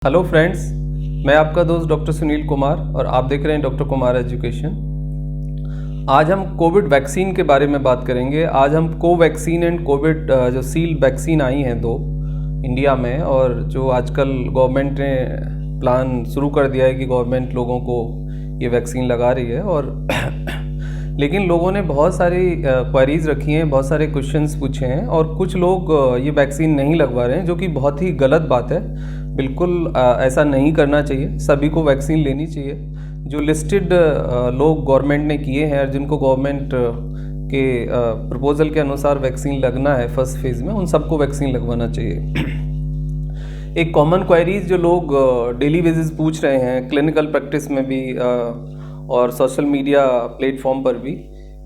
Hello friends, मैं आपका दोस्त डॉक्टर सुनील कुमार और आप देख रहे हैं डॉक्टर कुमार एजुकेशन। आज हम कोविड वैक्सीन के बारे में बात करेंगे। आज हम कोवैक्सीन एंड कोविड जो सील्ड वैक्सीन आई हैं दो इंडिया में, और जो आजकल गवर्नमेंट ने प्लान शुरू कर दिया है कि गवर्नमेंट लोगों को ये वैक्सीन लगा रही है। और लेकिन लोगों ने बहुत सारी क्वेरीज रखी हैं, बहुत सारे क्वेश्चंस पूछे हैं, और कुछ लोग ये वैक्सीन नहीं लगवा रहे हैं, जो कि बहुत ही गलत बात है। बिल्कुल ऐसा नहीं करना चाहिए, सभी को वैक्सीन लेनी चाहिए। जो लिस्टेड लोग गवर्नमेंट ने किए हैं और जिनको गवर्नमेंट के प्रपोजल के अनुसार वैक्सीन लगना है फर्स्ट फेज़ में, उन सबको वैक्सीन लगवाना चाहिए। एक कॉमन क्वेरीज जो लोग डेली बेसिस पूछ रहे हैं, क्लिनिकल प्रैक्टिस में भी और सोशल मीडिया प्लेटफॉर्म पर भी,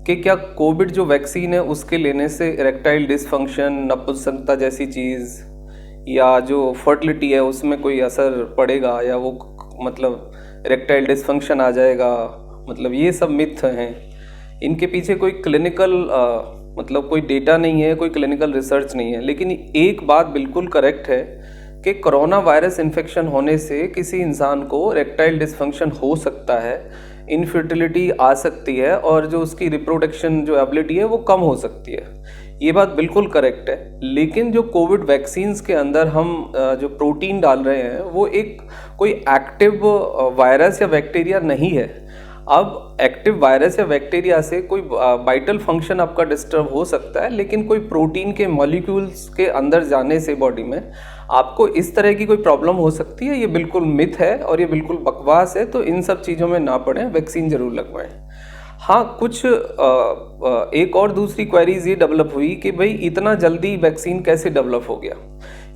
कि क्या कोविड जो वैक्सीन है उसके लेने से इरेक्टाइल डिसफंक्शन, नपुंसकता जैसी चीज़, या जो फर्टिलिटी है उसमें कोई असर पड़ेगा, या वो मतलब इरेक्टाइल डिसफंक्शन आ जाएगा। मतलब ये सब मिथ हैं। इनके पीछे कोई क्लिनिकल मतलब कोई डेटा नहीं है, कोई क्लिनिकल रिसर्च नहीं है। लेकिन एक बात बिल्कुल करेक्ट है कि कोरोना वायरस इन्फेक्शन होने से किसी इंसान को इरेक्टाइल डिसफंक्शन हो सकता है, इनफर्टिलिटी आ सकती है, और जो उसकी रिप्रोडक्शन जो एबिलिटी है वो कम हो सकती है। ये बात बिल्कुल करेक्ट है। लेकिन जो कोविड वैक्सीन्स के अंदर हम जो प्रोटीन डाल रहे हैं वो एक कोई एक्टिव वायरस या बैक्टीरिया नहीं है। अब एक्टिव वायरस या बैक्टीरिया से कोई वाइटल फंक्शन आपका डिस्टर्ब हो सकता है, लेकिन कोई प्रोटीन के मॉलिक्यूल्स के अंदर जाने से बॉडी में आपको इस तरह की कोई प्रॉब्लम हो सकती है, ये बिल्कुल मिथ है और ये बिल्कुल बकवास है। तो इन सब चीज़ों में ना पड़ें, वैक्सीन ज़रूर लगवाएं। हाँ, कुछ एक और दूसरी क्वेरीज ये डेवलप हुई कि भाई इतना जल्दी वैक्सीन कैसे डेवलप हो गया।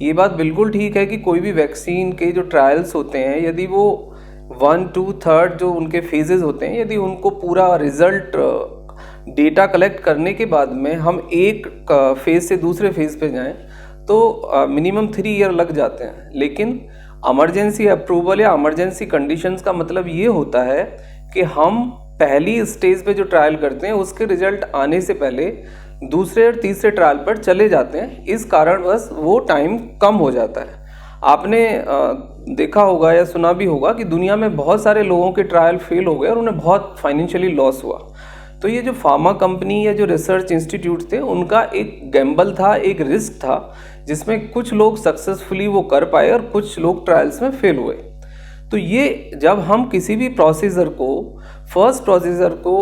ये बात बिल्कुल ठीक है कि कोई भी वैक्सीन के जो ट्रायल्स होते हैं, यदि वो 1, 2, 3 जो उनके फेजेस होते हैं, यदि उनको पूरा रिजल्ट डेटा कलेक्ट करने के बाद में हम एक फेज़ से दूसरे फेज़ पे जाएं तो मिनिमम 3 ईयर लग जाते हैं। लेकिन इमरजेंसी अप्रूवल या इमरजेंसी कंडीशंस का मतलब ये होता है कि हम पहली स्टेज पे जो ट्रायल करते हैं उसके रिजल्ट आने से पहले दूसरे और तीसरे ट्रायल पर चले जाते हैं। इस कारण बस वो टाइम कम हो जाता है। आपने देखा होगा या सुना भी होगा कि दुनिया में बहुत सारे लोगों के ट्रायल फेल हो गए और उन्हें बहुत फाइनेंशियली लॉस हुआ। तो ये जो फार्मा कंपनी या जो रिसर्च इंस्टीट्यूट थे, उनका एक गैम्बल था, एक रिस्क था, जिसमें कुछ लोग सक्सेसफुली वो कर पाए और कुछ लोग ट्रायल्स में फेल हुए। तो ये जब हम किसी भी प्रोसीजर को, फर्स्ट प्रोसीजर को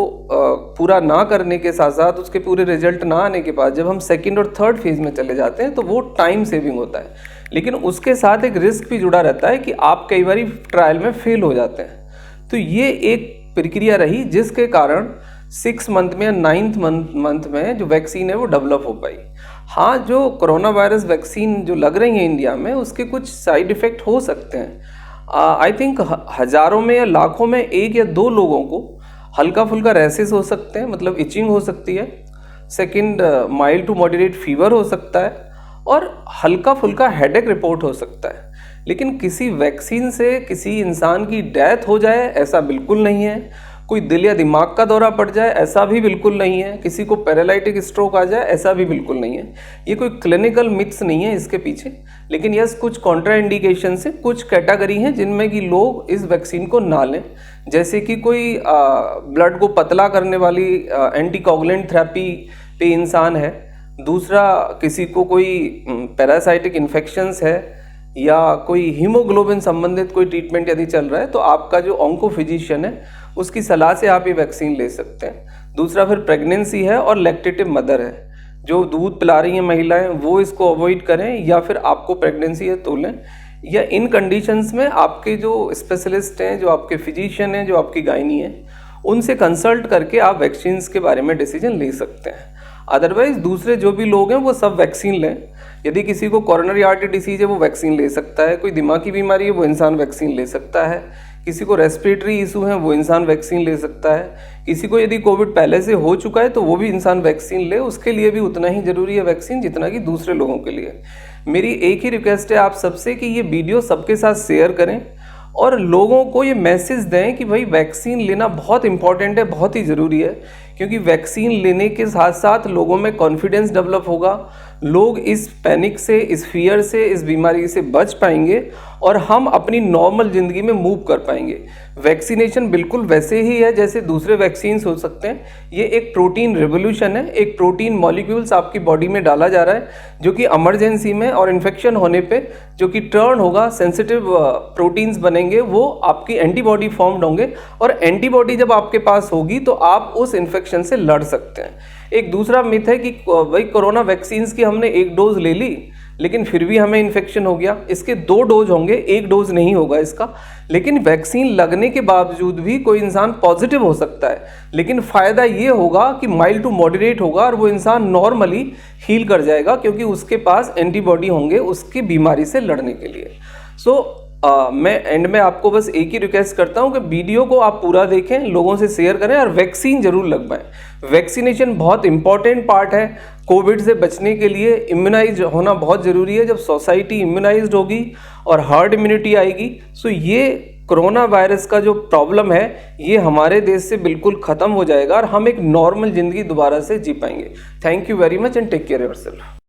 पूरा ना करने के साथ साथ उसके पूरे रिजल्ट ना आने के बाद जब हम सेकंड और थर्ड फेज़ में चले जाते हैं तो वो टाइम सेविंग होता है। लेकिन उसके साथ एक रिस्क भी जुड़ा रहता है कि आप कई बार ट्रायल में फेल हो जाते हैं। तो ये एक प्रक्रिया रही जिसके कारण 6 मंथ में या 9th मंथ में जो वैक्सीन है वो डेवलप हो पाई। हाँ, जो कोरोना वायरस वैक्सीन जो लग रही है इंडिया में, उसके कुछ साइड इफ़ेक्ट हो सकते हैं। आई थिंक हज़ारों में या लाखों में 1 या 2 लोगों को हल्का फुल्का रैसेस हो सकते हैं, मतलब इचिंग हो सकती है। Second, mild to moderate fever हो सकता है, और हल्का फुल्का हेडेक रिपोर्ट हो सकता है। लेकिन किसी वैक्सीन से किसी इंसान की डेथ हो जाए ऐसा बिल्कुल नहीं है। कोई दिल या दिमाग का दौरा पड़ जाए ऐसा भी बिल्कुल नहीं है। किसी को पैरालिटिक स्ट्रोक आ जाए ऐसा भी बिल्कुल नहीं है। ये कोई क्लिनिकल मिथ्स नहीं है इसके पीछे। लेकिन यस, कुछ कॉन्ट्रा इंडिकेशन से कुछ कैटेगरी हैं जिनमें कि लोग इस वैक्सीन को ना लें। जैसे कि कोई ब्लड को पतला करने वाली एंटीकोगुलेंट थेरेपी पे इंसान है। दूसरा, किसी को कोई पैरासाइटिक इन्फेक्शंस है, या कोई हीमोग्लोबिन संबंधित कोई ट्रीटमेंट यदि चल रहा है, तो आपका जो ऑन्को फिजिशियन है उसकी सलाह से आप ये वैक्सीन ले सकते हैं। दूसरा फिर प्रेगनेंसी है और लैक्टेटिव मदर है, जो दूध पिला रही हैं महिलाएं, वो इसको अवॉइड करें, या फिर आपको प्रेगनेंसी है तो लें। या इन कंडीशंस में आपके जो स्पेशलिस्ट हैं, जो आपके फिजिशियन हैं, जो आपकी गायनी है, उनसे कंसल्ट करके आप वैक्सीन्स के बारे में डिसीजन ले सकते हैं। अदरवाइज दूसरे जो भी लोग हैं वो सब वैक्सीन लें। यदि किसी को कोरोनरी आर्टरी डिसीज है वो वैक्सीन ले सकता है, कोई दिमाग की बीमारी है वो इंसान वैक्सीन ले सकता है, किसी को रेस्पिरेटरी इशू है वो इंसान वैक्सीन ले सकता है, किसी को यदि कोविड पहले से हो चुका है तो वो भी इंसान वैक्सीन ले। उसके लिए भी उतना ही ज़रूरी है वैक्सीन जितना कि दूसरे लोगों के लिए। मेरी एक ही रिक्वेस्ट है आप सबसे कि ये वीडियो सबके साथ शेयर करें और लोगों को ये मैसेज दें कि भाई वैक्सीन लेना बहुत इंपॉर्टेंट है, बहुत ही ज़रूरी है। क्योंकि वैक्सीन लेने के साथ साथ लोगों में कॉन्फिडेंस डेवलप होगा, लोग इस पैनिक से, इस फियर से, इस बीमारी से बच पाएंगे और हम अपनी नॉर्मल ज़िंदगी में मूव कर पाएंगे। वैक्सीनेशन बिल्कुल वैसे ही है जैसे दूसरे वैक्सीन्स हो सकते हैं। ये एक प्रोटीन रिवोल्यूशन है, एक प्रोटीन मॉलिक्यूल्स आपकी बॉडी में डाला जा रहा है जो कि इमरजेंसी में और इन्फेक्शन होने पे जो कि टर्न होगा, सेंसिटिव प्रोटीन्स बनेंगे, वो आपकी एंटीबॉडी फॉर्म्ड होंगे और एंटीबॉडी जब आपके पास होगी तो आप उस इन्फेक्शन से लड़ सकते हैं। एक दूसरा मिथ है कि भाई कोरोना वैक्सीन्स की हमने 1 डोज ले ली लेकिन फिर भी हमें इन्फेक्शन हो गया। इसके 2 डोज होंगे, 1 डोज नहीं होगा इसका। लेकिन वैक्सीन लगने के बावजूद भी कोई इंसान पॉजिटिव हो सकता है, लेकिन फ़ायदा ये होगा कि माइल्ड टू मॉडरेट होगा और वो इंसान नॉर्मली हील कर जाएगा क्योंकि उसके पास एंटीबॉडी होंगे उसकी बीमारी से लड़ने के लिए। मैं एंड में आपको बस एक ही रिक्वेस्ट करता हूँ कि वीडियो को आप पूरा देखें, लोगों से शेयर करें और वैक्सीन जरूर लगवाएं। वैक्सीनेशन बहुत इंपॉर्टेंट पार्ट है कोविड से बचने के लिए। इम्यूनाइज होना बहुत ज़रूरी है। जब सोसाइटी इम्यूनाइज्ड होगी और हर्ड इम्यूनिटी आएगी सो ये कोरोना वायरस का जो प्रॉब्लम है ये हमारे देश से बिल्कुल ख़त्म हो जाएगा और हम एक नॉर्मल ज़िंदगी दोबारा से जी पाएंगे। Thank you very much and take care yourself.